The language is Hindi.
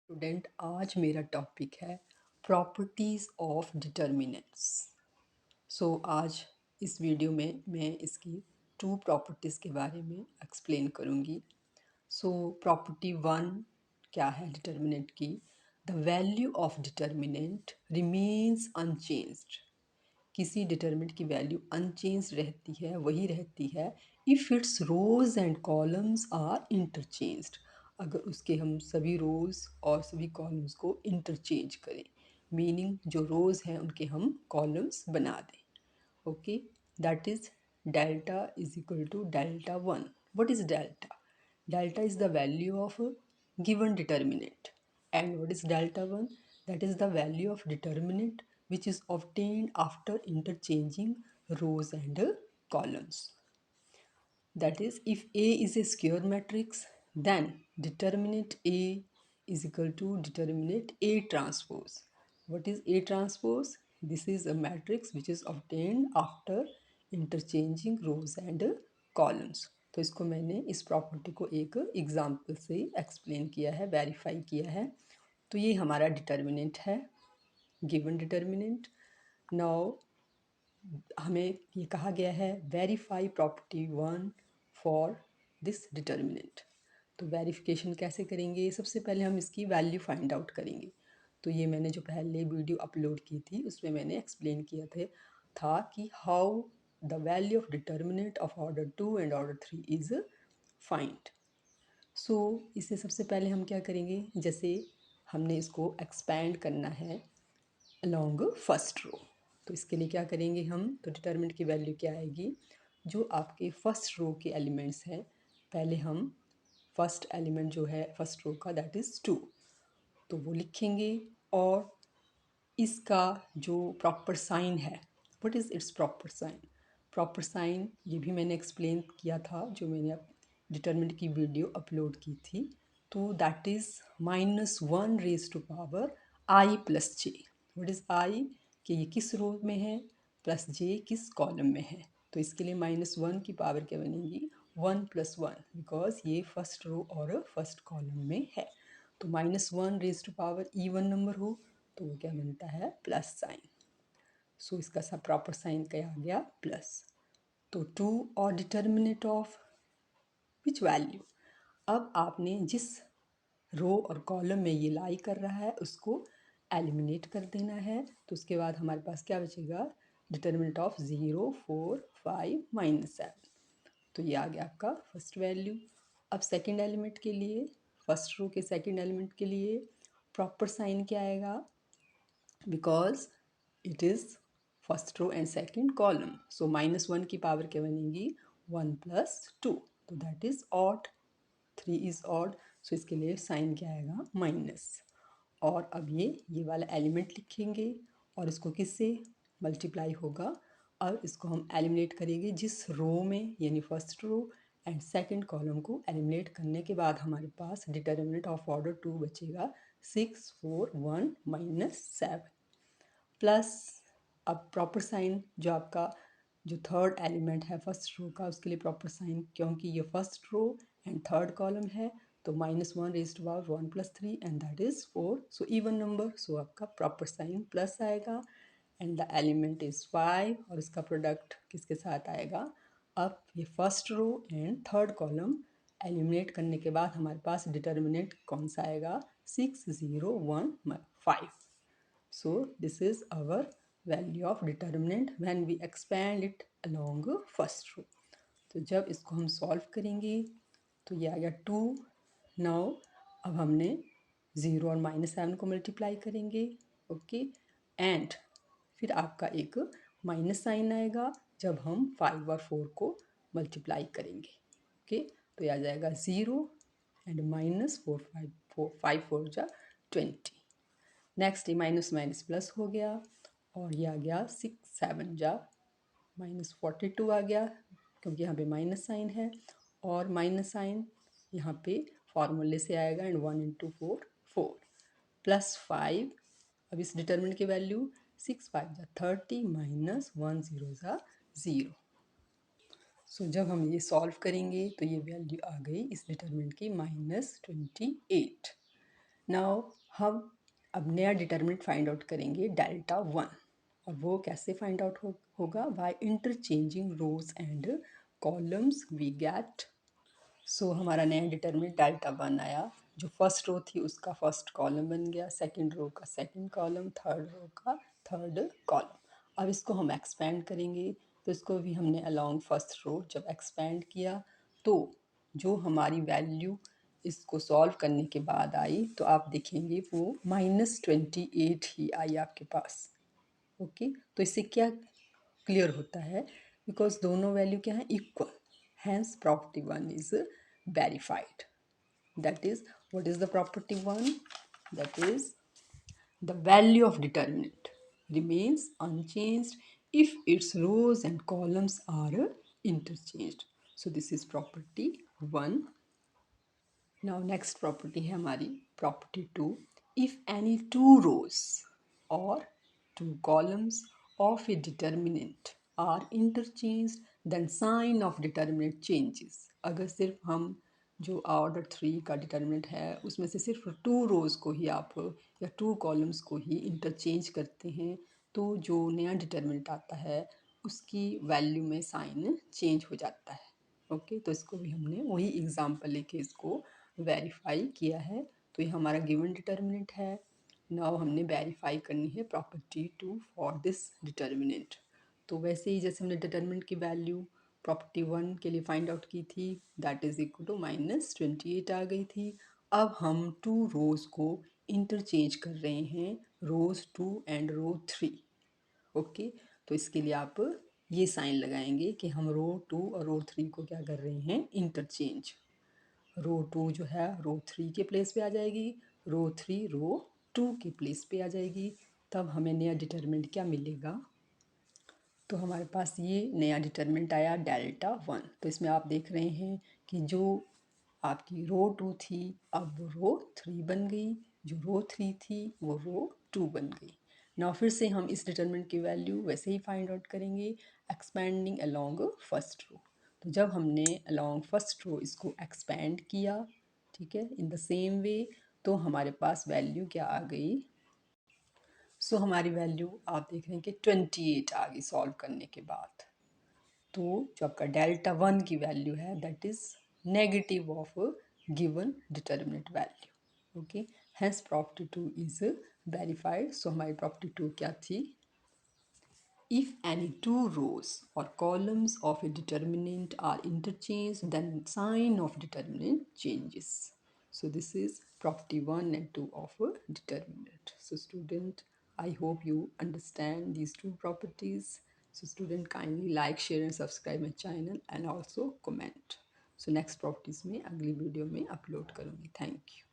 स्टूडेंट, आज मेरा टॉपिक है प्रॉपर्टीज़ ऑफ डिटर्मिनेंट्स। आज इस वीडियो में मैं इसकी टू प्रॉपर्टीज़ के बारे में एक्सप्लेन करूँगी। प्रॉपर्टी वन क्या है डिटर्मिनेंट की? The value of determinant remains unchanged. किसी डिटर्मिनेंट की वैल्यू अनचेंज रहती है, वही रहती है if its rows and columns are interchanged. अगर उसके हम सभी रोज़ और सभी कॉलम्स को इंटरचेंज करें, मीनिंग जो रोज़ हैं उनके हम कॉलम्स बना दें। Okay, that is delta is equal to delta one. What is delta? Delta is the value of a given determinant. And what is delta 1? That is the value of determinant which is obtained after interchanging rows and columns. That is, if A is a square matrix, then determinant A is equal to determinant A transpose. What is A transpose? This is a matrix which is obtained after interchanging rows and columns. तो इसको मैंने इस प्रॉपर्टी को एक एग्जाम्पल से एक्सप्लेन किया है, वेरीफाई किया है। तो ये हमारा डिटर्मिनेंट है, गिवन डिटर्मिनेंट। नाउ हमें ये कहा गया है verify property one for this determinant. तो वेरिफिकेशन कैसे करेंगे? सबसे पहले हम इसकी वैल्यू फाइंड आउट करेंगे। तो ये मैंने जो पहले वीडियो अपलोड की थी उसमें मैंने एक्सप्लेन किया था कि how the value of determinant of order 2 and order 3 is find. इससे सबसे पहले हम क्या करेंगे, जैसे हमने इसको एक्सपैंड करना है अलॉन्ग फर्स्ट रो। तो इसके लिए क्या करेंगे हम? तो डिटर्मिनेंट की वैल्यू क्या आएगी? जो आपके फर्स्ट रो के एलिमेंट्स हैं, पहले हम फर्स्ट एलिमेंट जो है फर्स्ट रो का दैट इज़ 2, तो वो लिखेंगे। और इसका जो प्रॉपर साइन है, what is its proper sign? Proper sign ये भी मैंने एक्सप्लेन किया था जो मैंने डिटर्मिनेंट की वीडियो अपलोड की थी। तो that is -1 raise to power i plus j. What is i? कि ये किस रो में है, प्लस जे किस कॉलम में है। तो इसके लिए -1 की पावर क्या बनेगी? 1 + 1, बिकॉज ये फर्स्ट रो और फर्स्ट कॉलम में है। तो -1 raise to power even number हो तो वो क्या बनता है? Plus sign. इसका सब प्रॉपर साइन क्या आ गया? प्लस। तो 2 और डिटर्मिनेंट ऑफ विच वैल्यू? अब आपने जिस रो और कॉलम में ये लाई कर रहा है उसको एलिमिनेट कर देना है। तो उसके बाद हमारे पास क्या बचेगा? Determinant of 0, 4, 5, -7। तो ये आ गया आपका फर्स्ट वैल्यू। अब सेकंड एलिमेंट के लिए, फर्स्ट रो के सेकंड एलिमेंट के लिए प्रॉपर साइन क्या आएगा? Because it is first row and second column. -1 की पावर क्या बनेगी? 1 + 2, तो that is odd. 3 is odd, इसके लिए साइन क्या आएगा? माइनस। और अब ये वाला एलिमेंट लिखेंगे और इसको किससे मल्टीप्लाई होगा? और इसको हम एलिमिनेट करेंगे जिस रो में, यानी first row and second column को एलिमिनेट करने के बाद हमारे पास डिटर्मिनेंट ऑफ ऑर्डर 2 बचेगा 6, 4, 1, -7 प्लस। अब प्रॉपर साइन जो आपका जो थर्ड एलिमेंट है फर्स्ट रो का, उसके लिए प्रॉपर साइन, क्योंकि ये first row and third column है, तो -1 raise to power 1 + 3 and that is 4। Even number, आपका प्रॉपर साइन प्लस आएगा एंड द एलिमेंट इज़ 5 और इसका प्रोडक्ट किसके साथ आएगा? अब ये first row and third column eliminate करने के बाद हमारे पास डिटर्मिनेंट कौन सा आएगा? 6, 0, 1, 5। this is our value of determinant when we expand it along first row. तो जब इसको हम सॉल्व करेंगे तो ये आ गया 2। नाउ अब हमने 0 और -7 को मल्टीप्लाई करेंगे। ओके, एंड फिर आपका एक माइनस साइन आएगा जब हम 5 और 4 को मल्टीप्लाई करेंगे। ओके, तो ये आ जाएगा 0 एंड -4, 5, 4, 5, 4 जा 20। नेक्स्ट ये माइनस माइनस प्लस हो गया और ये आ गया 6, 7 जा -42 आ गया, क्योंकि यहाँ पे माइनस साइन है और माइनस साइन यहाँ पे फॉर्मूले से आएगा एंड 1 × 4, 4 +5। अब इस डिटर्मिनेंट की वैल्यू 6, 5 जा 30 -1 0 जा 0। जब हम ये सॉल्व करेंगे तो ये वैल्यू आ गई इस डिटर्मिनेंट की -28। नाउ हम अब नया डिटर्मिनेंट फाइंड आउट करेंगे डेल्टा वन, और वो कैसे फाइंड आउट होगा? By interchanging rows and columns we get. So हमारा नया डिटर्मिनेंट डेल्टा वन आया, जो फर्स्ट रो थी उसका फर्स्ट कॉलम बन गया, सेकंड रो का सेकंड कॉलम, थर्ड रो का थर्ड कॉलम। अब इसको हम एक्सपेंड करेंगे, तो इसको भी हमने अलोंग फर्स्ट रो जब एक्सपेंड किया तो जो हमारी वैल्यू इसको सॉल्व करने के बाद आई, तो आप देखेंगे वो -28 ही आई आपके पास। ओके, तो इससे क्या क्लियर होता है? बिकॉज दोनों वैल्यू क्या है? Equal, hence property one is verified. That is, what is the property one? That is the value of determinant remains unchanged if its rows and columns are interchanged. So this is property 1. Now next property है हमारी property 2. If any two rows or two columns of a determinant are interchanged, then sign of determinant changes. अगर सिर्फ हम जो ऑर्डर 3 का डिटर्मिनेंट है उसमें से सिर्फ 2 रोज को ही आप या 2 कॉलम्स को ही इंटरचेंज करते हैं, तो जो नया डिटर्मिनेंट आता है उसकी वैल्यू में साइन चेंज हो जाता है। ओके, तो इसको भी हमने वही एग्जांपल लेके इसको वेरीफाई किया है। तो ये हमारा गिवन डिटर्मिनेंट है। नाउ हमने वेरीफाई करनी है प्रॉपर्टी 2 फॉर दिस डिटर्मिनेंट। तो वैसे ही जैसे हमने डिटर्मिनेंट की वैल्यू प्रॉपर्टी 1 के लिए फाइंड आउट की थी, दैट इज इक्वल टू -28 आ गई थी। अब हम 2 रोज को इंटरचेंज कर रहे हैं, रोज 2 एंड रो 3। ओके, तो इसके लिए आप ये साइन लगाएंगे कि हम रो 2 और रो 3 को क्या कर रहे हैं? इंटरचेंज। रो 2 जो है रो 3 के प्लेस पे आ जाएगी, रो 3 रो 2 के प्लेस पे आ जाएगी। तब हमें नया डिटर्मिनेंट क्या मिलेगा? तो हमारे पास ये नया डिटर्मिनेंट आया डेल्टा वन। तो इसमें आप देख रहे हैं कि जो आपकी रो 2 थी अब वो रो 3 बन गई, जो रो 3 थी वो रो 2 बन गई। नाउ फिर से हम इस डिटर्मिनेंट की वैल्यू वैसे ही फाइंड आउट करेंगे, एक्सपेंडिंग अलोंग फर्स्ट रो। तो जब हमने अलोंग फर्स्ट रो इसको एक्सपेंड किया, ठीक है, इन द सेम वे, तो हमारे पास वैल्यू क्या आ गई? सो हमारी वैल्यू आप देख रहे हैं कि 28 आ गई सॉल्व करने के बाद। तो जो आपका डेल्टा वन की वैल्यू है that is negative of given determinant value. Okay, hence property 2 is verified. So हमारी प्रॉपर्टी 2 क्या थी? If any two rows or columns of a determinant are interchanged, then sign of determinant changes. So this is property 1 and 2 of a determinant. So student, I hope you understand these two properties. So student, kindly like, share and subscribe my channel and also comment. So next properties में अगली वीडियो में अपलोड करूँगी। Thank you.